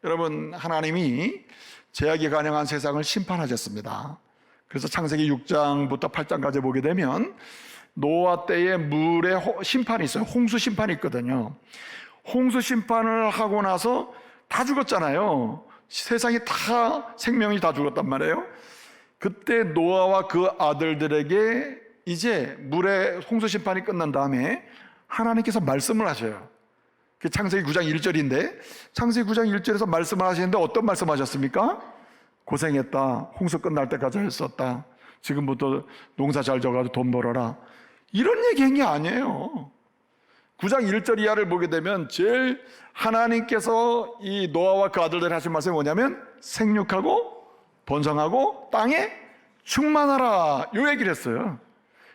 여러분, 하나님이 죄악이 가능한 세상을 심판하셨습니다. 그래서 창세기 6장부터 8장까지 보게 되면 노아 때에 물의 심판이 있어요. 홍수 심판이 있거든요. 홍수 심판을 하고 나서 다 죽었잖아요. 세상이 다, 생명이 다 죽었단 말이에요. 그때 노아와 그 아들들에게 이제 물의 홍수 심판이 끝난 다음에 하나님께서 말씀을 하셔요. 그 창세기 9장 1절인데 창세기 9장 1절에서 말씀을 하시는데 어떤 말씀 하셨습니까? 고생했다. 홍수 끝날 때까지 했었다. 지금부터 농사 잘 져가지고 돈 벌어라. 이런 얘기한 게 아니에요. 9장 1절 이하를 보게 되면 제일 하나님께서 이 노아와 그 아들들이 하신 말씀이 뭐냐면 생육하고 번성하고 땅에 충만하라, 이 얘기를 했어요.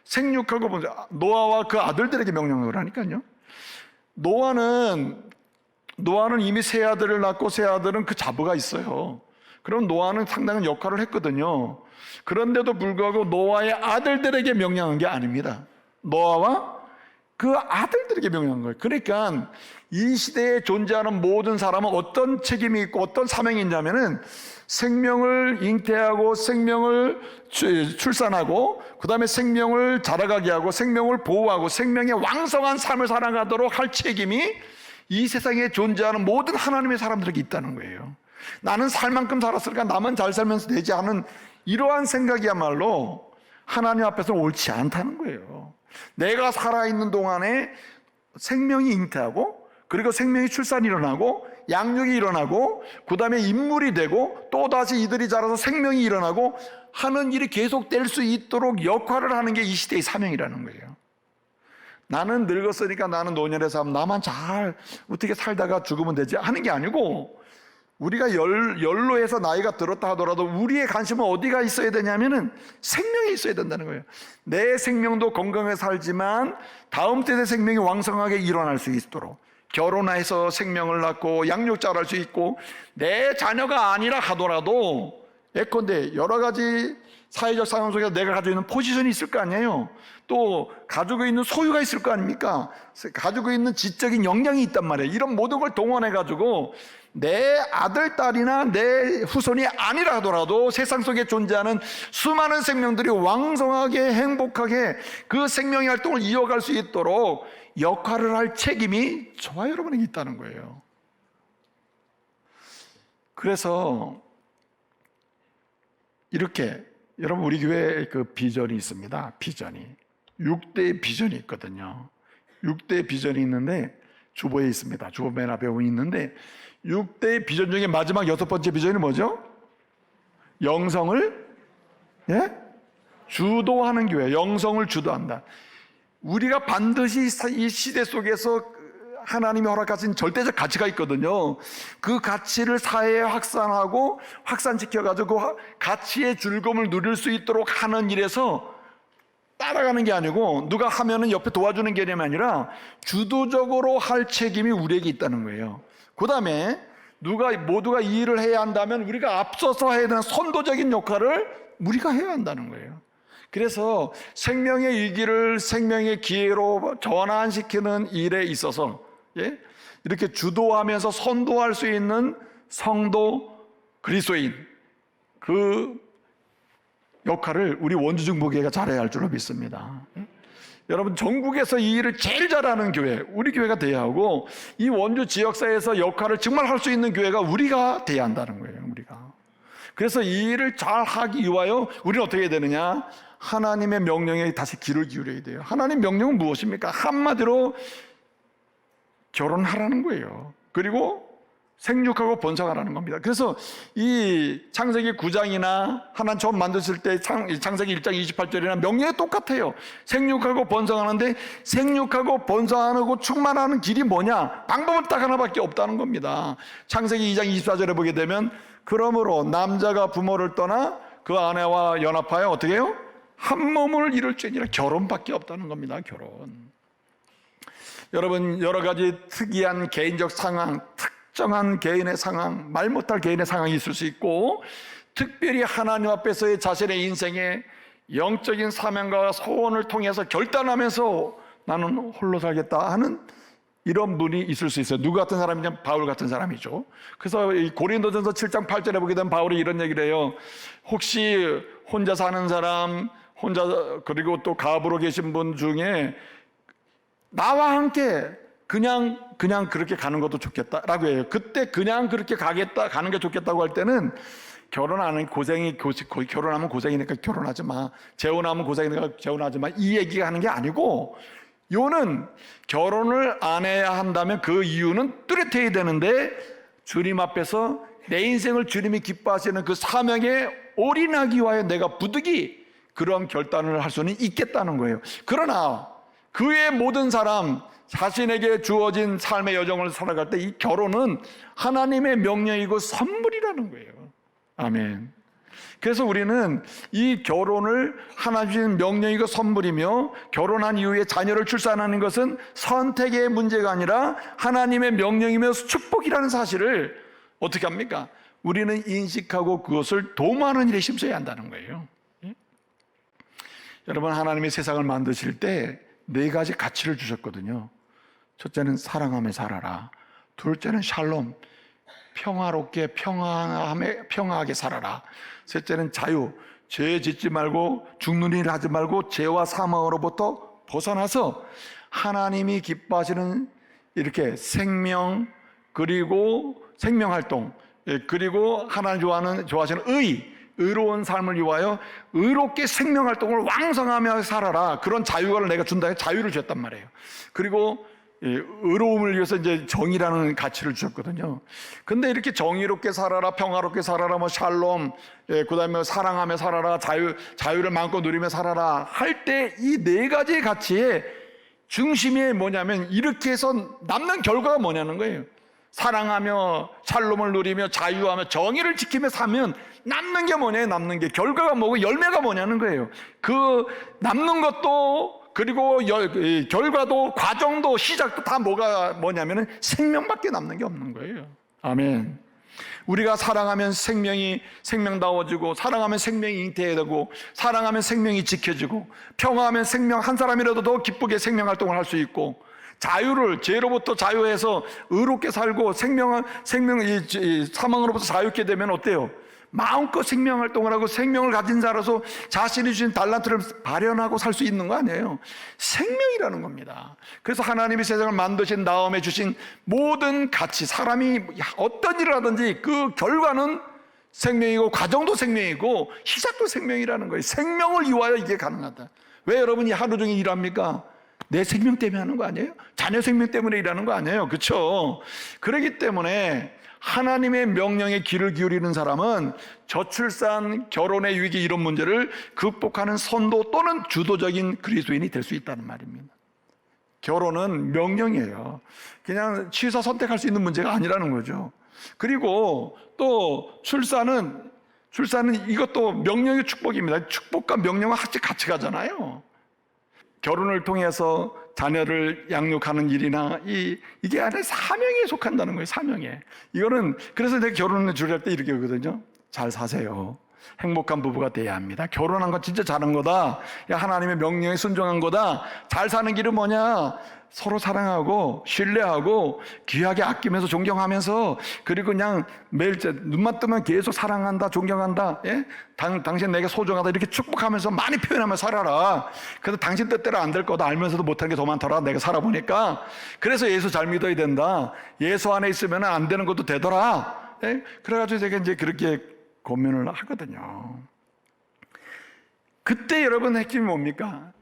생육하고 번성, 노아와 그 아들들에게 명령을 하니까요. 노아는 이미 세 아들을 낳고 세 아들은 그 자부가 있어요. 그럼 노아는 상당한 역할을 했거든요. 그런데도 불구하고 노아의 아들들에게 명령한 게 아닙니다. 노아와 그 아들들에게 명령한 거예요. 그러니까 이 시대에 존재하는 모든 사람은 어떤 책임이 있고 어떤 사명이 있냐면은 생명을 잉태하고 생명을 출산하고 그 다음에 생명을 자라가게 하고 생명을 보호하고 생명의 왕성한 삶을 살아가도록 할 책임이 이 세상에 존재하는 모든 하나님의 사람들에게 있다는 거예요. 나는 살 만큼 살았으니까 나만 잘 살면서 되지 않은 이러한 생각이야말로 하나님 앞에서는 옳지 않다는 거예요. 내가 살아있는 동안에 생명이 잉태하고 그리고 생명이 출산이 일어나고 양육이 일어나고 그 다음에 인물이 되고 또다시 이들이 자라서 생명이 일어나고 하는 일이 계속될 수 있도록 역할을 하는 게 이 시대의 사명이라는 거예요. 나는 늙었으니까 나는 노년의 삶 나만 잘 어떻게 살다가 죽으면 되지 하는 게 아니고 우리가 연로해서 나이가 들었다 하더라도 우리의 관심은 어디가 있어야 되냐면은 생명에 있어야 된다는 거예요. 내 생명도 건강하게 살지만 다음 세대 생명이 왕성하게 일어날 수 있도록 결혼해서 생명을 낳고 양육자를 할 수 있고 내 자녀가 아니라 하더라도 예컨대 여러 가지 사회적 상황 속에서 내가 가지고 있는 포지션이 있을 거 아니에요. 또 가지고 있는 소유가 있을 거 아닙니까? 가지고 있는 지적인 역량이 있단 말이에요. 이런 모든 걸 동원해 가지고 내 아들, 딸이나 내 후손이 아니라 하더라도 세상 속에 존재하는 수많은 생명들이 왕성하게 행복하게 그 생명의 활동을 이어갈 수 있도록 역할을 할 책임이 저와 여러분에게 있다는 거예요. 그래서 이렇게 여러분 우리 교회에 그 비전이 있습니다. 비전이 6대의 비전이 있거든요. 6대의 비전이 있는데 주보에 있습니다. 주보 맨 앞에 있는데 6대의 비전 중에 마지막 6번째 비전이 뭐죠? 영성을 주도하는 교회, 영성을 주도한다. 우리가 반드시 이 시대 속에서 하나님이 허락하신 절대적 가치가 있거든요. 그 가치를 사회에 확산하고 확산시켜가지고 가치의 즐거움을 누릴 수 있도록 하는 일에서 따라가는 게 아니고 누가 하면은 옆에 도와주는 개념이 아니라 주도적으로 할 책임이 우리에게 있다는 거예요. 그 다음에 모두가 이 일을 해야 한다면 우리가 앞서서 해야 되는 선도적인 역할을 우리가 해야 한다는 거예요. 그래서 생명의 위기를 생명의 기회로 전환시키는 일에 있어서 이렇게 주도하면서 선도할 수 있는 성도 그리스도인 그 역할을 우리 원주중보교회가 잘해야 할 줄로 믿습니다. 여러분 전국에서 이 일을 제일 잘하는 교회 우리 교회가 돼야 하고 이 원주 지역사회에서 역할을 정말 할 수 있는 교회가 우리가 돼야 한다는 거예요. 우리가. 그래서 이 일을 잘 하기 위하여 우리는 어떻게 해야 되느냐? 하나님의 명령에 다시 귀를 기울여야 돼요. 하나님의 명령은 무엇입니까? 한마디로 결혼하라는 거예요. 그리고 생육하고 번성하라는 겁니다. 그래서 이 창세기 9장이나 하나님 처음 만드실 때 창세기 1장 28절이나 명령이 똑같아요. 생육하고 번성하는데 생육하고 번성하고 충만하는 길이 뭐냐? 방법은 딱 하나밖에 없다는 겁니다. 창세기 2장 24절에 보게 되면 그러므로 남자가 부모를 떠나 그 아내와 연합하여 어떻게 해요? 한 몸을 이룰지니라. 결혼밖에 없다는 겁니다. 결혼. 여러분 여러 가지 특이한 개인적 상황 특정한 개인의 상황, 말 못할 개인의 상황이 있을 수 있고 특별히 하나님 앞에서의 자신의 인생의 영적인 사명과 소원을 통해서 결단하면서 나는 홀로 살겠다 하는 이런 분이 있을 수 있어요. 누구 같은 사람이냐면 바울 같은 사람이죠. 그래서 이 고린도전서 7장 8절에 보게 되면 바울이 이런 얘기를 해요. 혹시 혼자 사는 사람, 그리고 또 가부로 계신 분 중에 나와 함께 그냥 그렇게 가는 것도 좋겠다라고 해요. 그때 그냥 그렇게 가는 게 좋겠다고 할 때는 결혼하면 고생이니까 결혼하지 마. 재혼하면 고생이니까 재혼하지 마. 이 얘기가 하는 게 아니고, 요는 결혼을 안 해야 한다면 그 이유는 뚜렷해야 되는데, 주님 앞에서 내 인생을 주님이 기뻐하시는 그 사명에 올인하기 위하여 내가 부득이 그런 결단을 할 수는 있겠다는 거예요. 그러나 그 외 모든 사람, 자신에게 주어진 삶의 여정을 살아갈 때 이 결혼은 하나님의 명령이고 선물이라는 거예요. 아멘. 그래서 우리는 이 결혼을 하나님 주신 명령이고 선물이며, 결혼한 이후에 자녀를 출산하는 것은 선택의 문제가 아니라 하나님의 명령이며 축복이라는 사실을 어떻게 합니까? 우리는 인식하고 그것을 도모하는 일에 힘써야 한다는 거예요. 여러분, 하나님이 세상을 만드실 때 4가지 가치를 주셨거든요. 첫째는 사랑하며 살아라. 둘째는 샬롬, 평화롭게 평화하게 살아라. 셋째는 자유, 죄 짓지 말고 죽는 일 하지 말고 죄와 사망으로부터 벗어나서 하나님이 기뻐하시는 이렇게 생명, 그리고 생명활동, 그리고 하나님 좋아하시는 의로운 삶을 위하여 의롭게 생명활동을 왕성하며 살아라. 그런 자유를 내가 준다 해서 자유를 주셨단 말이에요. 그리고 의로움을 위해서 이제 정의라는 가치를 주셨거든요. 근데 이렇게 정의롭게 살아라, 평화롭게 살아라, 뭐 샬롬, 그 다음에 사랑하며 살아라, 자유를 마음껏 누리며 살아라 할 때 이 4가지의 가치의 중심이 뭐냐면, 이렇게 해서 남는 결과가 뭐냐는 거예요. 사랑하며 샬롬을 누리며 자유하며 정의를 지키며 사면 남는 게 뭐냐요? 남는 게 결과가 뭐고 열매가 뭐냐는 거예요. 그 남는 것도, 그리고 결과도, 과정도, 시작도 다 뭐냐면은 생명밖에 남는 게 없는 거예요. 아멘. 우리가 사랑하면 생명다워지고, 사랑하면 생명이 잉태되고, 사랑하면 생명이 지켜지고, 평화하면 생명 한 사람이라도 더 기쁘게 생명활동을 할 수 있고, 죄로부터 자유해서 의롭게 살고 사망으로부터 자유케 되면 어때요? 마음껏 생명활동을 하고 생명을 가진 자로서 자신이 주신 달란트를 발현하고 살 수 있는 거 아니에요. 생명이라는 겁니다. 그래서 하나님이 세상을 만드신 다음에 주신 모든 가치, 사람이 어떤 일을 하든지 그 결과는 생명이고, 과정도 생명이고, 시작도 생명이라는 거예요. 생명을 위하여 이게 가능하다. 왜 여러분이 하루 종일 일합니까? 내 생명 때문에 하는 거 아니에요? 자녀 생명 때문에 일하는 거 아니에요? 그렇죠? 그렇기 때문에 하나님의 명령에 귀를 기울이는 사람은 저출산, 결혼의 위기, 이런 문제를 극복하는 선도 또는 주도적인 그리스도인이 될 수 있다는 말입니다. 결혼은 명령이에요. 그냥 취사 선택할 수 있는 문제가 아니라는 거죠. 그리고 또 출산은 이것도 명령의 축복입니다. 축복과 명령은 같이 가잖아요. 결혼을 통해서 자녀를 양육하는 일이나 이게 안에 사명에 속한다는 거예요. 사명에. 이거는 그래서 내가 결혼을 주례할 때 이렇게 하거든요. 잘 사세요. 행복한 부부가 돼야 합니다. 결혼한 건 진짜 잘한 거다. 하나님의 명령에 순종한 거다. 잘 사는 길은 뭐냐? 서로 사랑하고 신뢰하고 귀하게 아끼면서 존경하면서, 그리고 그냥 매일 눈만 뜨면 계속 사랑한다, 존경한다, 예? 당신 내게 소중하다, 이렇게 축복하면서 많이 표현하며 살아라. 그래서 당신 뜻대로 안 될 거다 알면서도 못하는 게 더 많더라, 내가 살아보니까. 그래서 예수 잘 믿어야 된다. 예수 안에 있으면 안 되는 것도 되더라. 예? 그래가지고 제가 이제 그렇게 고민을 하거든요. 그때 여러분 핵심이 뭡니까?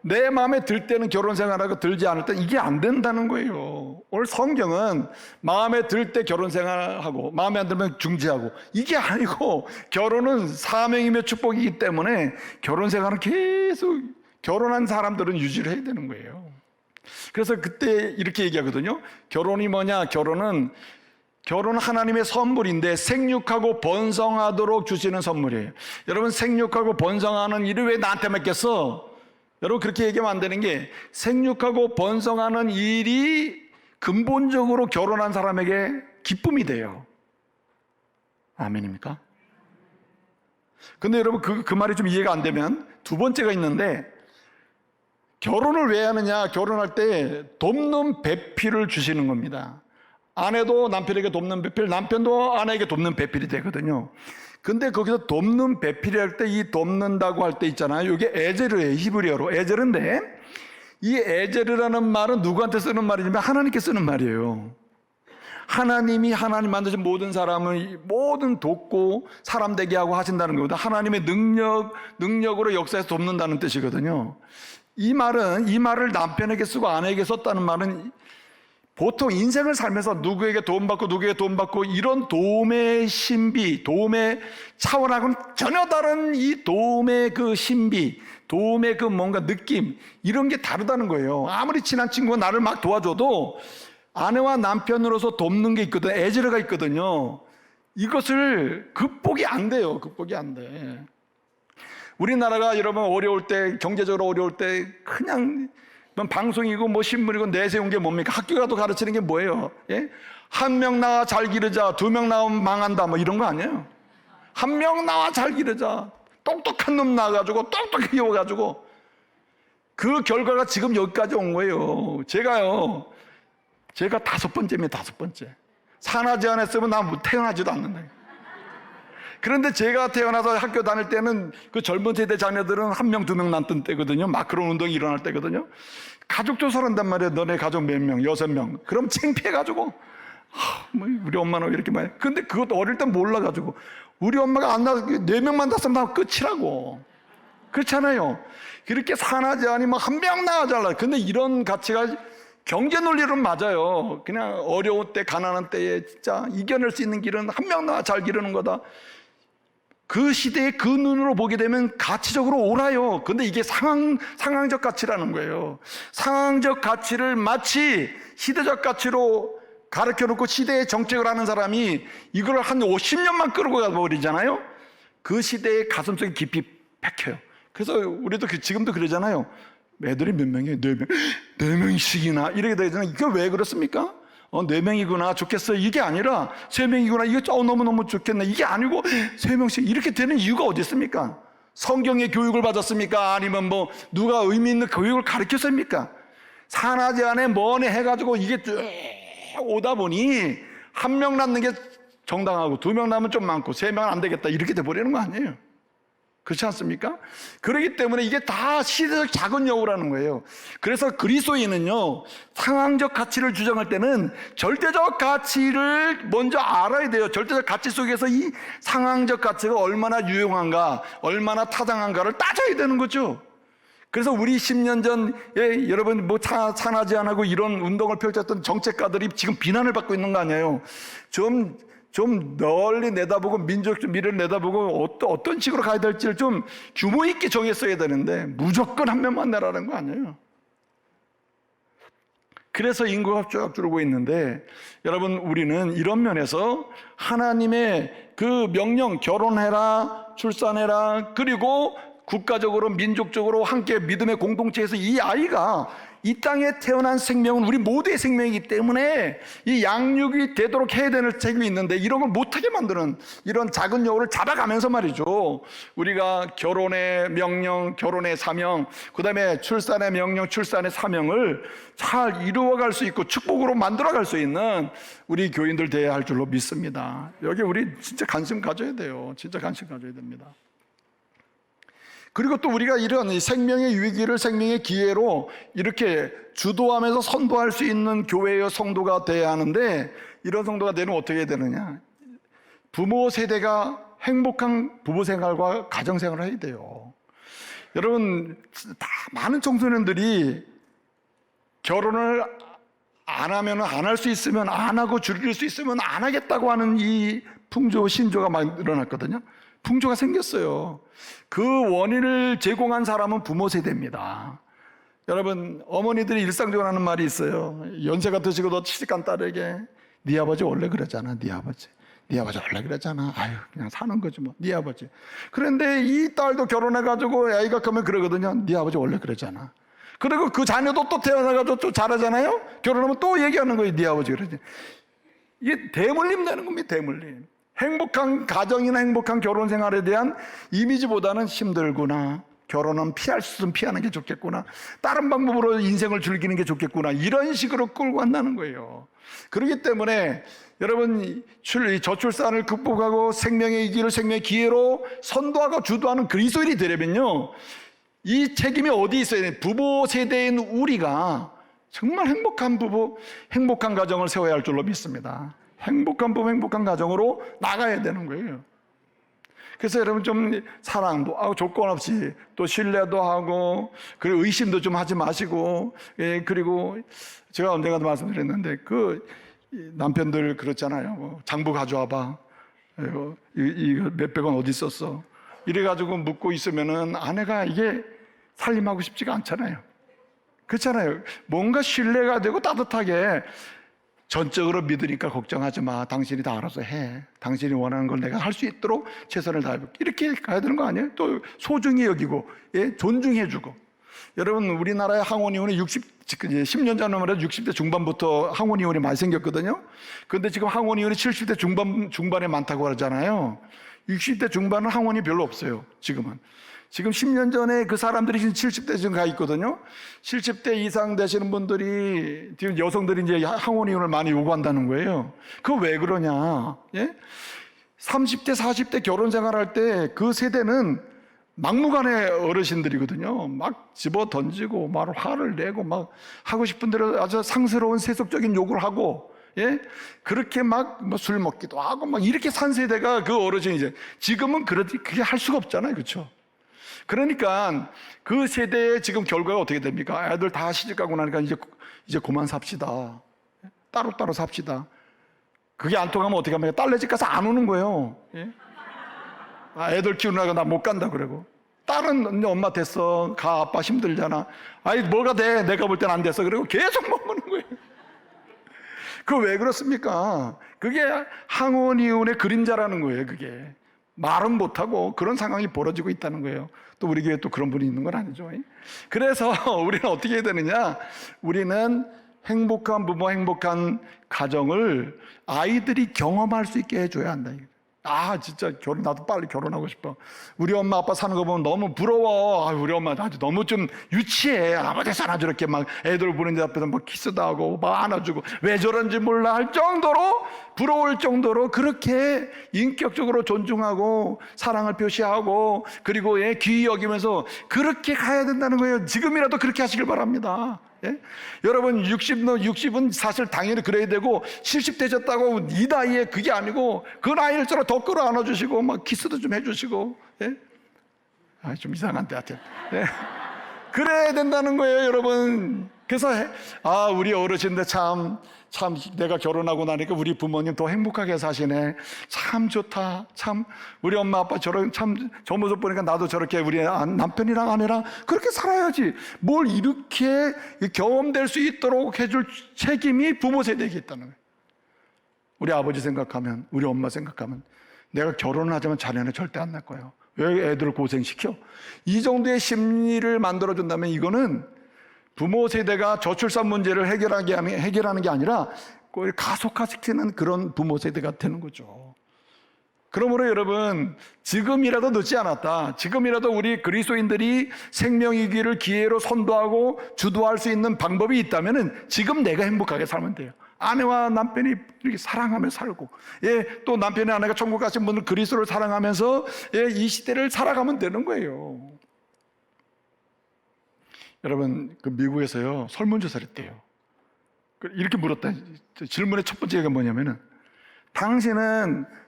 내 마음에 들 때는 결혼 생활하고 들지 않을 때는 이게 안 된다는 거예요. 오늘 성경은 마음에 들 때 결혼 생활하고 마음에 안 들면 중지하고, 이게 아니고 결혼은 사명이며 축복이기 때문에 결혼 생활은 계속 결혼한 사람들은 유지를 해야 되는 거예요. 그래서 그때 이렇게 얘기하거든요. 결혼이 뭐냐? 결혼은 하나님의 선물인데 생육하고 번성하도록 주시는 선물이에요. 여러분, 생육하고 번성하는 일이 왜 나한테 맡겼어? 여러분, 그렇게 얘기하면 안 되는 게, 생육하고 번성하는 일이 근본적으로 결혼한 사람에게 기쁨이 돼요. 아멘입니까? 근데 여러분, 그 말이 좀 이해가 안 되면 두 번째가 있는데, 결혼을 왜 하느냐? 결혼할 때 돕는 배필을 주시는 겁니다. 아내도 남편에게 돕는 배필, 남편도 아내에게 돕는 배필이 되거든요. 근데 거기서 돕는 배필이 할 때 이 돕는다고 할 때 있잖아요. 이게 에제르예요. 히브리어로. 에제르인데 이 에제르라는 말은 누구한테 쓰는 말이냐면 하나님께 쓰는 말이에요. 하나님이 하나님 만드신 모든 사람을 모든 돕고 사람 되게 하고 하신다는 것보다 하나님의 능력으로 역사에서 돕는다는 뜻이거든요. 이 말을 남편에게 쓰고 아내에게 썼다는 말은 보통 인생을 살면서 누구에게 도움받고 누구에게 도움받고 이런 도움의 신비, 도움의 차원하고는 전혀 다른 이 도움의 그 신비, 도움의 그 뭔가 느낌, 이런 게 다르다는 거예요. 아무리 친한 친구가 나를 막 도와줘도 아내와 남편으로서 돕는 게 있거든, 에즈르가 있거든요. 이것을 극복이 안 돼요. 극복이 안 돼. 우리나라가 여러분 어려울 때, 경제적으로 어려울 때 그냥 방송이고 뭐 신문이고 내세운 게 뭡니까? 학교 가도 가르치는 게 뭐예요? 예? 한 명 나와 잘 기르자, 두 명 나오면 망한다, 뭐 이런 거 아니에요? 한 명 나와 잘 기르자, 똑똑한 놈 나와가지고 똑똑히 키워가지고 그 결과가 지금 여기까지 온 거예요. 제가 5번째입니다. 5번째. 산하제 안 했으면 나 태어나지도 않는다. 그런데 제가 태어나서 학교 다닐 때는 그 젊은 세대 자녀들은 1명, 2명 낳던 때거든요. 막 그런 운동이 일어날 때거든요. 가족 조사를 한단 말이에요. 너네 가족 몇 명? 6명. 그럼 창피해가지고 뭐 우리 엄마는 왜 이렇게 많이. 근데 그것도 어릴 땐 몰라가지고 우리 엄마가 안 낳아서 4명만 낳았으면 나 끝이라고. 그렇잖아요. 그렇게 산하제 아니 뭐 1명 낳아달라. 근데 이런 가치가 경제 논리로는 맞아요. 그냥 어려울 때, 가난한 때에 진짜 이겨낼 수 있는 길은 1명 낳아 잘 기르는 거다. 그 시대에 그 눈으로 보게 되면 가치적으로 옳아요. 근데 이게 상황적 가치라는 거예요. 상황적 가치를 마치 시대적 가치로 가르쳐 놓고 시대의 정책을 하는 사람이 이걸 한 50년만 끌고 가버리잖아요. 그 시대의 가슴속에 깊이 박혀요. 그래서 우리도 지금도 그러잖아요. 애들이 몇 명이에요? 4명. 4명씩이나 이렇게 되잖아요. 이게 왜 그렇습니까? 4명이구나 좋겠어요. 이게 아니라 3명이구나 이게 너무너무 좋겠네. 이게 아니고 3명씩 이렇게 되는 이유가 어디 있습니까? 성경의 교육을 받았습니까? 아니면 뭐 누가 의미 있는 교육을 가르쳤습니까? 산하제 안에 뭐네 해가지고 이게 쭉 오다 보니 1명 낳는 게 정당하고 2명 낳으면 좀 많고 3명은 안 되겠다 이렇게 돼버리는 거 아니에요? 그렇지 않습니까? 그렇기 때문에 이게 다 시대적 작은 여우라는 거예요. 그래서 그리스도인은요, 상황적 가치를 주장할 때는 절대적 가치를 먼저 알아야 돼요. 절대적 가치 속에서 이 상황적 가치가 얼마나 유용한가, 얼마나 타당한가를 따져야 되는 거죠. 그래서 우리 10년 전에 여러분 뭐 산하제 안 하고 이런 운동을 펼쳤던 정책가들이 지금 비난을 받고 있는 거 아니에요? 좀 널리 내다보고 민족적 미래를 내다보고 어떤 식으로 가야 될지를 좀 규모 있게 정했어야 되는데 무조건 1명만 내라는 거 아니에요. 그래서 인구가 쭉 줄고 있는데 여러분 우리는 이런 면에서 하나님의 그 명령 결혼해라 출산해라 그리고 국가적으로 민족적으로 함께 믿음의 공동체에서 이 아이가 이 땅에 태어난 생명은 우리 모두의 생명이기 때문에 이 양육이 되도록 해야 되는 책임이 있는데 이런 걸 못하게 만드는 이런 작은 여우를 잡아가면서 말이죠. 우리가 결혼의 명령, 결혼의 사명, 그 다음에 출산의 명령, 출산의 사명을 잘 이루어갈 수 있고 축복으로 만들어갈 수 있는 우리 교인들 되어야 할 줄로 믿습니다. 여기 우리 진짜 관심 가져야 돼요. 진짜 관심 가져야 됩니다. 그리고 또 우리가 이런 생명의 위기를 생명의 기회로 이렇게 주도하면서 선도할 수 있는 교회의 성도가 돼야 하는데 이런 성도가 되면 어떻게 해야 되느냐? 부모 세대가 행복한 부부 생활과 가정 생활을 해야 돼요. 여러분 다 많은 청소년들이 결혼을 안 하면 안 할 수 있으면 안 하고 줄일 수 있으면 안 하겠다고 하는 이 풍조 신조가 막 일어났거든요. 풍조가 생겼어요. 그 원인을 제공한 사람은 부모 세대입니다. 여러분 어머니들이 일상적으로 하는 말이 있어요. 연세가 드시고도 시집간 딸에게 네 아버지 원래 그러잖아. 네 아버지 원래 그러잖아. 아유 그냥 사는 거지 뭐. 네 아버지. 그런데 이 딸도 결혼해가지고 아이가 크면 그러거든요. 네 아버지 원래 그러잖아. 그리고 그 자녀도 또 태어나가지고 또 잘하잖아요. 결혼하면 또 얘기하는 거예요. 네 아버지 그러지. 이게 대물림 되는 겁니다. 대물림. 행복한 가정이나 행복한 결혼 생활에 대한 이미지보다는 힘들구나, 결혼은 피할 수 있으면 피하는 게 좋겠구나. 다른 방법으로 인생을 즐기는 게 좋겠구나. 이런 식으로 끌고 간다는 거예요. 그렇기 때문에 여러분 저출산을 극복하고 생명의 이기를 생명의 기회로 선도하고 주도하는 그리스도인이 되려면요, 이 책임이 어디 있어야 돼? 부모 세대인 우리가 정말 행복한 부부, 행복한 가정을 세워야 할 줄로 믿습니다. 행복한 부부, 행복한 가정으로 나가야 되는 거예요. 그래서 여러분 좀 사랑도 하고 조건 없이 또 신뢰도 하고 그리고 의심도 좀 하지 마시고, 그리고 제가 언젠가도 말씀드렸는데 그 남편들 그렇잖아요. 장부 가져와봐. 이거 몇백 원 어디 있었어? 이래가지고 묻고 있으면은 아내가 이게 살림하고 싶지가 않잖아요. 그렇잖아요. 뭔가 신뢰가 되고 따뜻하게 전적으로 믿으니까 걱정하지 마. 당신이 다 알아서 해. 당신이 원하는 걸 내가 할 수 있도록 최선을 다해볼게. 이렇게 가야 되는 거 아니에요? 또 소중히 여기고, 존중해주고. 여러분, 우리나라의 항혼이혼이 10년 전에 말해도 60대 중반부터 항혼이혼이 많이 생겼거든요. 그런데 지금 항혼이혼이 70대 중반에 많다고 그러잖아요. 60대 중반은 항혼이 별로 없어요, 지금은. 지금 10년 전에 그 사람들이 지금 70대 지금 가 있거든요. 70대 이상 되시는 분들이, 지금 여성들이 이제 항혼이혼을 많이 요구한다는 거예요. 그거 왜 그러냐? 30대, 40대 결혼 생활할 때 그 세대는 막무가내 어르신들이거든요. 막 집어 던지고, 막 화를 내고, 막 하고 싶은 대로 아주 상스러운 세속적인 욕을 하고, 그렇게 막 술 먹기도 하고, 막 이렇게 산 세대가 그 어르신이죠. 지금은 그게 할 수가 없잖아요. 그렇죠? 그러니까 그 세대의 지금 결과가 어떻게 됩니까? 애들 다 시집가고 나니까 이제 그만 삽시다. 따로따로 삽시다. 그게 안 통하면 어떻게 합니까? 딸네 집 가서 안 오는 거예요. 애들 키우느라고 나 못 간다 그러고. 딸은 엄마 됐어. 가, 아빠 힘들잖아. 아이 뭐가 돼? 내가 볼 땐 안 됐어. 그리고 계속 머무는 거예요. 그거 왜 그렇습니까? 그게 항혼이혼의 그림자라는 거예요. 그게 말은 못하고 그런 상황이 벌어지고 있다는 거예요. 또 우리 교회에 또 그런 분이 있는 건 아니죠. 그래서 우리는 어떻게 해야 되느냐? 우리는 행복한 부모, 행복한 가정을 아이들이 경험할 수 있게 해줘야 한다. 진짜 나도 빨리 결혼하고 싶어. 우리 엄마 아빠 사는 거 보면 너무 부러워. 우리 엄마 아주 너무 좀 유치해. 아버지잖아 저렇게 막 애들 보는 데 앞에서 막 키스도 하고 막 안아주고 왜 저런지 몰라 할 정도로 부러울 정도로 그렇게 인격적으로 존중하고 사랑을 표시하고 그리고 귀히 여기면서 그렇게 가야 된다는 거예요. 지금이라도 그렇게 하시길 바랍니다. 여러분 60은 사실 당연히 그래야 되고 70 되셨다고 이 나이에 그게 아니고 그 나이일수록 더 끌어안아 주시고 막 키스도 좀 해주시고 좀 이상한데 하여튼 그래야 된다는 거예요. 여러분 그래서 우리 어르신들 참 내가 결혼하고 나니까 우리 부모님 더 행복하게 사시네. 참 좋다. 참 우리 엄마 아빠 저 모습 보니까 나도 저렇게 우리 남편이랑 아내랑 그렇게 살아야지. 뭘 이렇게 경험될 수 있도록 해줄 책임이 부모 세대에게 있다는 거예요. 우리 아버지 생각하면, 우리 엄마 생각하면 내가 결혼을 하자면 자녀는 절대 안 낳을 거예요. 왜 애들을 고생시켜? 이 정도의 심리를 만들어준다면 이거는 부모 세대가 저출산 문제를 해결하는 게 아니라 가속화시키는 그런 부모 세대가 되는 거죠. 그러므로 여러분 지금이라도 늦지 않았다. 지금이라도 우리 그리스도인들이 생명이기를 기회로 선도하고 주도할 수 있는 방법이 있다면 지금 내가 행복하게 살면 돼요. 아내와 남편이 이렇게 사랑하며 살고 또 남편이 아내가 천국 가신 분들 그리스도를 사랑하면서 이 시대를 살아가면 되는 거예요. 여러분 그 미국에서요 설문조사를 했대요. 이렇게 물었다. 질문의 첫 번째가 뭐냐면은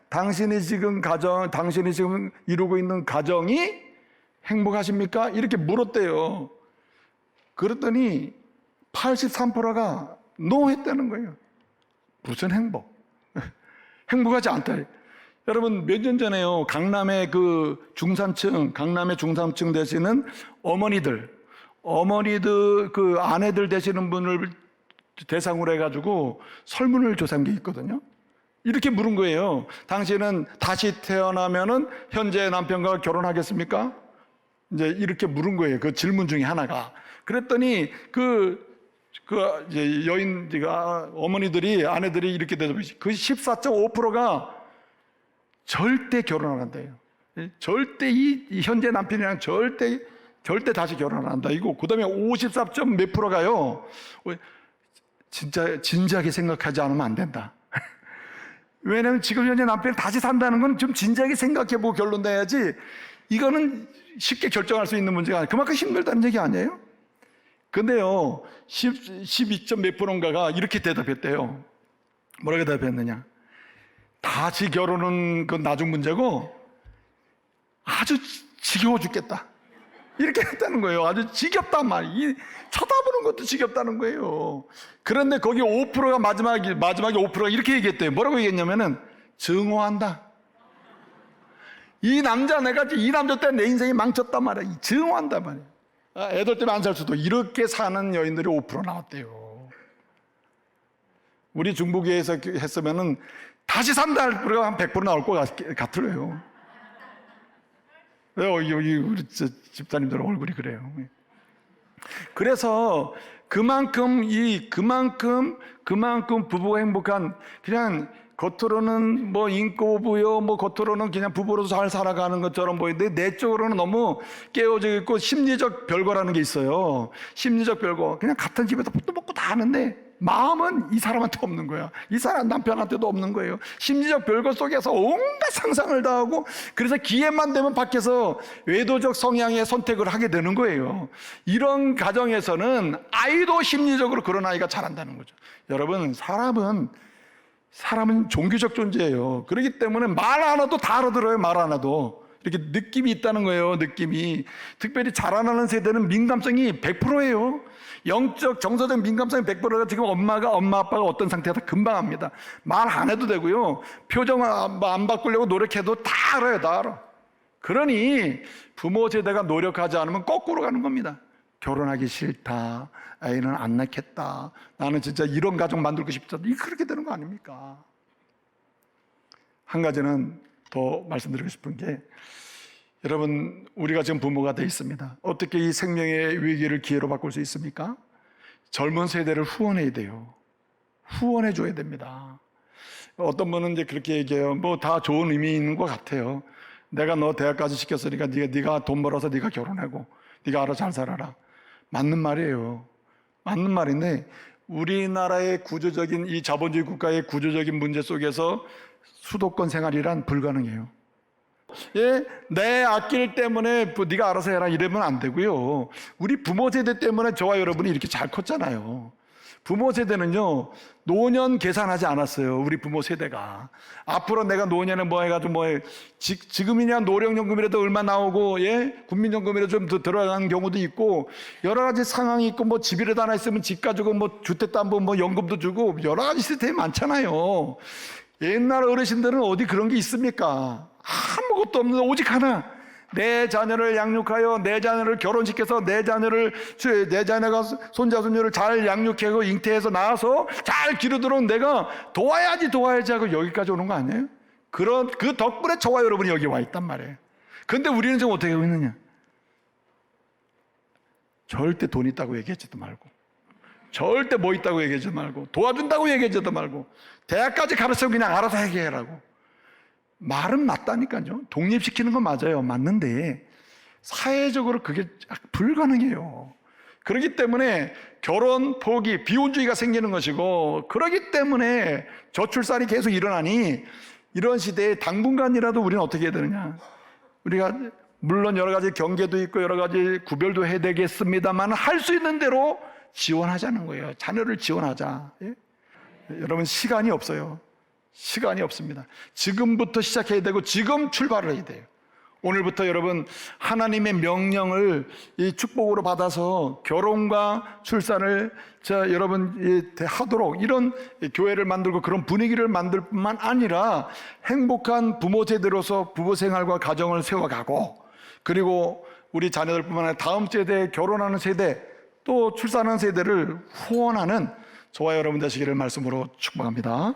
당신이 지금 이루고 있는 가정이 행복하십니까? 이렇게 물었대요. 그랬더니 83%가 노 했다는 거예요. 무슨 행복? 행복하지 않다. 여러분 몇 년 전에요 강남의 강남의 중산층 되시는 어머니들 그 아내들 되시는 분을 대상으로 해가지고 설문을 조사한 게 있거든요. 이렇게 물은 거예요. 당신은 다시 태어나면은 현재 남편과 결혼하겠습니까? 이제 이렇게 물은 거예요. 그 질문 중에 하나가. 그랬더니 이제 어머니들이 아내들이 이렇게 대답했어요. 그 14.5%가 절대 결혼 안 한대요. 절대 이 현재 남편이랑 절대 절대 다시 결혼 안 한다. 이거 그다음에 54점 몇 프로가요. 진짜 진지하게 생각하지 않으면 안 된다. 왜냐하면 지금 현재 남편이 다시 산다는 건 좀 진지하게 생각해보고 결론 내야지, 이거는 쉽게 결정할 수 있는 문제가 아니에요. 그만큼 힘들다는 얘기 아니에요? 근데요, 12점 몇 프로인가가 이렇게 대답했대요. 뭐라고 대답했느냐? 다시 결혼은 그건 나중 문제고 아주 지겨워 죽겠다, 이렇게 했다는 거예요. 아주 지겹단 말이에요. 쳐다보는 것도 지겹다는 거예요. 그런데 거기 5%가 마지막에 5%가 이렇게 얘기했대요. 뭐라고 얘기했냐면은 증오한다. 이 남자 때문에 내 인생이 망쳤단 말이야. 증오한단 말이야. 애들 때문에 안 살 수도. 이렇게 사는 여인들이 5% 나왔대요. 우리 중부교회에서 했으면은 다시 산다 할 거가 한 100% 나올 것 같더래요. 여기 우리 집사님들 얼굴이 그래요. 그래서 그만큼 부부가 행복한, 그냥 겉으로는 뭐 인꼬부요, 뭐 겉으로는 그냥 부부로서 잘 살아가는 것처럼 보이는데 내적으로는 너무 깨어져 있고 심리적 별거라는 게 있어요. 심리적 별거. 그냥 같은 집에서 밥도 먹고 다 하는데 마음은 이 사람한테 없는 거야. 이 사람 남편한테도 없는 거예요. 심리적 별거 속에서 온갖 상상을 다 하고, 그래서 기회만 되면 밖에서 외도적 성향의 선택을 하게 되는 거예요. 이런 가정에서는 아이도 심리적으로 그런 아이가 자란다는 거죠. 여러분, 사람은 종교적 존재예요. 그렇기 때문에 말 하나도 다 알아들어요. 말 하나도. 이렇게 느낌이 있다는 거예요. 느낌이. 특별히 자라나는 세대는 민감성이 100%예요. 영적 정서적 민감성이 100%가 지금 엄마 아빠가 어떤 상태다 금방 압니다. 말 안 해도 되고요. 표정 안 바꾸려고 노력해도 다 알아요. 다 알아. 그러니 부모 세대가 노력하지 않으면 거꾸로 가는 겁니다. 결혼하기 싫다, 애는 안 낳겠다, 나는 진짜 이런 가정 만들고 싶다, 그렇게 되는 거 아닙니까? 한 가지는 더 말씀드리고 싶은 게, 여러분, 우리가 지금 부모가 돼 있습니다. 어떻게 이 생명의 위기를 기회로 바꿀 수 있습니까? 젊은 세대를 후원해야 돼요. 후원해 줘야 됩니다. 어떤 분은 이제 그렇게 얘기해요. 뭐 다 좋은 의미 있는 것 같아요. 내가 너 대학까지 시켰으니까 네가 돈 벌어서 네가 결혼하고 네가 알아서 잘 살아라. 맞는 말이에요. 맞는 말인데, 우리나라의 구조적인, 이 자본주의 국가의 구조적인 문제 속에서 수도권 생활이란 불가능해요. 내 아낄 때문에 네가 알아서 해라 이러면 안 되고요. 우리 부모 세대 때문에 저와 여러분이 이렇게 잘 컸잖아요. 부모 세대는요, 노년 계산하지 않았어요. 우리 부모 세대가 앞으로 내가 노년에 뭐 해가지고 지금이냐 노령연금이라도 얼마 나오고, 국민연금이라도 좀 더 들어가는 경우도 있고, 여러 가지 상황이 있고, 뭐 집이라도 하나 있으면 집 가지고 뭐 주택담보 뭐 연금도 주고, 여러 가지 시스템이 많잖아요. 옛날 어르신들은 어디 그런 게 있습니까? 아무것도 없는 오직 하나, 내 자녀를 양육하여, 내 자녀를 결혼시켜서, 내 자녀가 손자 손녀를 잘 양육하고 잉태해서 낳아서 잘 기르도록 내가 도와야지 하고 여기까지 오는 거 아니에요? 그 덕분에 저와 여러분이 여기 와 있단 말이에요. 근데 우리는 지금 어떻게 하고 있느냐? 절대 돈 있다고 얘기하지도 말고, 절대 뭐 있다고 얘기하지도 말고, 도와준다고 얘기하지도 말고, 대학까지 가르치면 그냥 알아서 해결하라고. 말은 맞다니까요. 독립시키는 건 맞아요. 맞는데 사회적으로 그게 불가능해요. 그렇기 때문에 결혼 포기, 비혼주의가 생기는 것이고, 그렇기 때문에 저출산이 계속 일어나니, 이런 시대에 당분간이라도 우리는 어떻게 해야 되느냐? 우리가 물론 여러 가지 경계도 있고 여러 가지 구별도 해야 되겠습니다만, 할 수 있는 대로 지원하자는 거예요. 자녀를 지원하자. 여러분, 시간이 없어요. 시간이 없습니다. 지금부터 시작해야 되고 지금 출발을 해야 돼요. 오늘부터 여러분, 하나님의 명령을 이 축복으로 받아서 결혼과 출산을 여러분 하도록, 이런 교회를 만들고 그런 분위기를 만들 뿐만 아니라 행복한 부모 세대로서 부부 생활과 가정을 세워가고, 그리고 우리 자녀들뿐만 아니라 다음 세대, 결혼하는 세대, 또 출산하는 세대를 후원하는 저와 여러분 되시기를 말씀으로 축복합니다.